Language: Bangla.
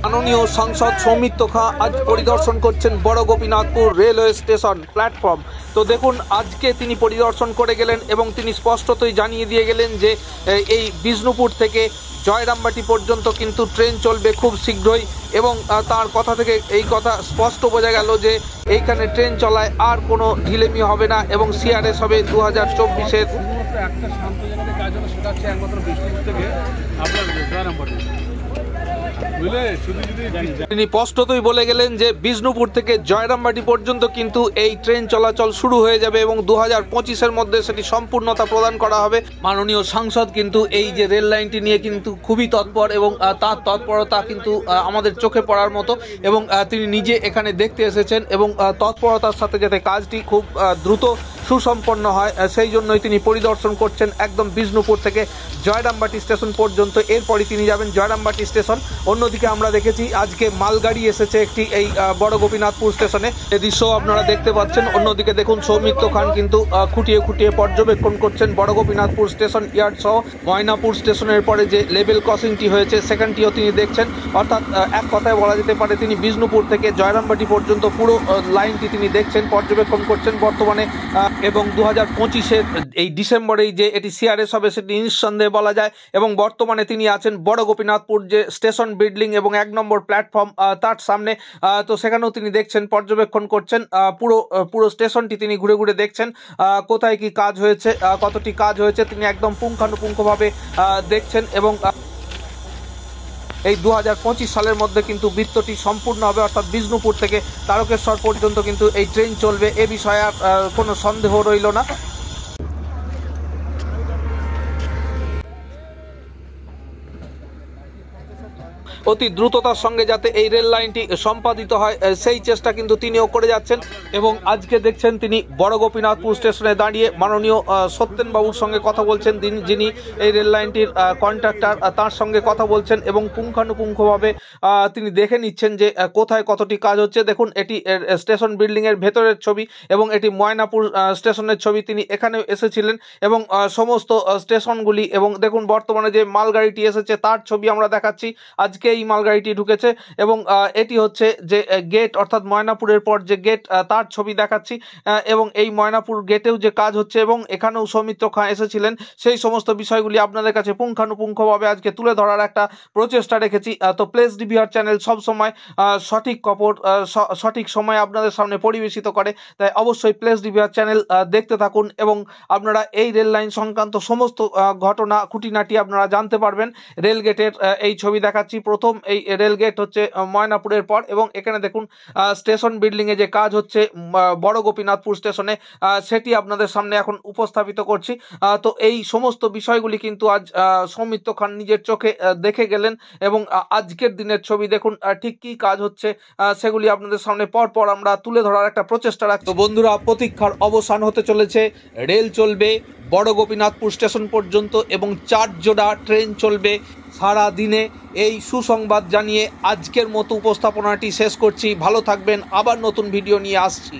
মাননীয় সাংসদ সৌমিত্র খাঁ আজ পরিদর্শন করছেন বড় গোপীনাথপুর রেলওয়ে স্টেশন প্ল্যাটফর্ম। তো দেখুন আজকে তিনি পরিদর্শন করে গেলেন এবং তিনি স্পষ্টতই জানিয়ে দিয়ে গেলেন যে এই বিষ্ণুপুর থেকে জয়রামবাটি পর্যন্ত কিন্তু ট্রেন চলবে খুব শীঘ্রই, এবং তার কথা থেকে এই কথা স্পষ্ট বোঝা গেল যে এইখানে ট্রেন চলায় আর কোনো ঢিলেমি হবে না এবং সিআরএস হবে 2024-এর। একটা শান্ত জায়গাতে কাজ হলো, সেটা হচ্ছে একমাত্র বিষ্ণুপুর থেকে আপনার জয়রামবাটি। তিনি স্পষ্টতই বলে গেলেন যে বিষ্ণুপুর থেকে জয়রামবাটি পর্যন্ত কিন্তু এই ট্রেন চলাচল শুরু হয়ে যাবে এবং 2025-এর মধ্যে সেটি সম্পূর্ণতা প্রদান করা হবে। মাননীয় সাংসদ কিন্তু এই যে রেল লাইনটি নিয়ে কিন্তু খুবই তৎপর এবং তার তৎপরতা কিন্তু আমাদের চোখে পড়ার মতো, এবং তিনি নিজে এখানে দেখতে এসেছেন এবং তৎপরতার সাথে যাতে কাজটি খুব দ্রুত সুসম্পন্ন হয় সেই জন্যই তিনি পরিদর্শন করছেন একদম বিষ্ণুপুর থেকে জয়রামবাটি স্টেশন পর্যন্ত। এরপরই তিনি যাবেন জয়রামবাটি স্টেশন। অন্যদিকে আমরা দেখেছি আজকে মালগাড়ি এসেছে একটি এই বড় গোপীনাথপুর স্টেশনে, এই দৃশ্য আপনারা দেখতে পাচ্ছেন। অন্যদিকে দেখুন সৌমিত্র খান কিন্তু খুঁটিয়ে খুঁটিয়ে পর্যবেক্ষণ করছেন বড় গোপীনাথপুর স্টেশন ইয়ার্ড সহ ময়নাপুর স্টেশনের পরে যে লেভেল ক্রসিংটি হয়েছে সেখানটিও তিনি দেখছেন। অর্থাৎ এক কথায় বলা যেতে পারে তিনি বিষ্ণুপুর থেকে জয়রামবাটি পর্যন্ত পুরো লাইনটি তিনি দেখছেন, পর্যবেক্ষণ করছেন বর্তমানে। এবং 2025-এর এই ডিসেম্বরেই যে এটি সিআরএস হবে সেটি নিঃসন্দেহে বলা যায়, এবং বর্তমানে তিনি আছেন বড় গোপীনাথপুর যে স্টেশন বিল্ডিং এবং 1 নম্বর প্ল্যাটফর্ম তার সামনে। তো সেখানেও তিনি দেখছেন, পর্যবেক্ষণ করছেন পুরো স্টেশনটি তিনি ঘুরে ঘুরে দেখছেন কোথায় কি কাজ হয়েছে, কতটি কাজ হয়েছে তিনি একদম পুঙ্খানুপুঙ্খভাবে দেখছেন। এবং এই 2025 সালের মধ্যে কিন্তু বৃত্তটি সম্পূর্ণ হবে, অর্থাৎ বিষ্ণুপুর থেকে তারকেশ্বর পর্যন্ত কিন্তু এই ট্রেন চলবে, এ বিষয়ে আর কোনো সন্দেহ রইল না। অতি দ্রুততার সঙ্গে যাতে এই রেল লাইনটি সম্পাদিত হয় সেই চেষ্টা কিন্তু তিনিও করে যাচ্ছেন। এবং আজকে দেখছেন তিনি বড় গোপীনাথপুর স্টেশনে দাঁড়িয়ে মাননীয় সত্যেনবাবুর সঙ্গে কথা বলছেন, যিনি এই রেল লাইনটির কন্ট্রাক্টর, তার সঙ্গে কথা বলছেন এবং পুঙ্খানুপুঙ্খভাবে তিনি দেখে নিচ্ছেন যে কোথায় কতটি কাজ হচ্ছে। দেখুন এটি স্টেশন বিল্ডিংয়ের ভেতরের ছবি এবং এটি ময়নাপুর স্টেশনের ছবি। তিনি এখানে এসেছিলেন এবং সমস্ত স্টেশনগুলি, এবং দেখুন বর্তমানে যে মালগাড়িটি এসেছে তার ছবি আমরা দেখাচ্ছি। আজকে এই মালগাড়িটি ঢুকেছে এবং এটি হচ্ছে যে গেট, অর্থাৎ ময়নাপুরের পর যে গেট তার ছবি দেখাচ্ছি, এবং এই ময়নাপুর গেটেও যে কাজ হচ্ছে এবং এখানেও সৌমিত্র খাঁ এসেছিলেন সেই সমস্ত বিষয়গুলি আপনাদের কাছে পুঙ্খানুপুঙ্খভাবে আজকে তুলে ধরার একটা প্রচেষ্টা রেখেছি। তো প্লেস ডিভিআর চ্যানেল সবসময় সঠিক খবর সঠিক সময় আপনাদের সামনে পরিবেশিত করে, তাই অবশ্যই প্লেস ডিভিআর চ্যানেল দেখতে থাকুন এবং আপনারা এই রেল লাইন সংক্রান্ত সমস্ত ঘটনা খুঁটিনাটি আপনারা জানতে পারবেন। রেল গেটের এই ছবি দেখাচ্ছি, প্রথম এই রেল গেট হচ্ছে ময়নাপুরের পর, এবং এখানে দেখুন স্টেশন বিল্ডিং এ যে কাজ হচ্ছে বড় গোপীনাথপুর স্টেশনে সেটি আপনাদের সামনে এখন উপস্থাপিত করছি। তো এই সমস্ত বিষয়গুলি কিন্তু আজ সৌমিত্র খান নিজের চোখে দেখে গেলেন এবং আজকের দিনের ছবি দেখুন ঠিক কি কাজ হচ্ছে সেগুলি আপনাদের সামনে পরপর আমরা তুলে ধরার একটা প্রচেষ্টা রাখছি। তো বন্ধুরা, প্রতীক্ষার অবসান হতে চলেছে। রেল চলবে বড় গোপীনাথপুর স্টেশন পর্যন্ত এবং 4 জোড়া ট্রেন চলবে সারা দিনে। এই সুসংবাদ জানিয়ে আজকের মতো উপস্থাপনাটি শেষ করছি। ভালো থাকবেন, আবার নতুন ভিডিও নিয়ে আসছি।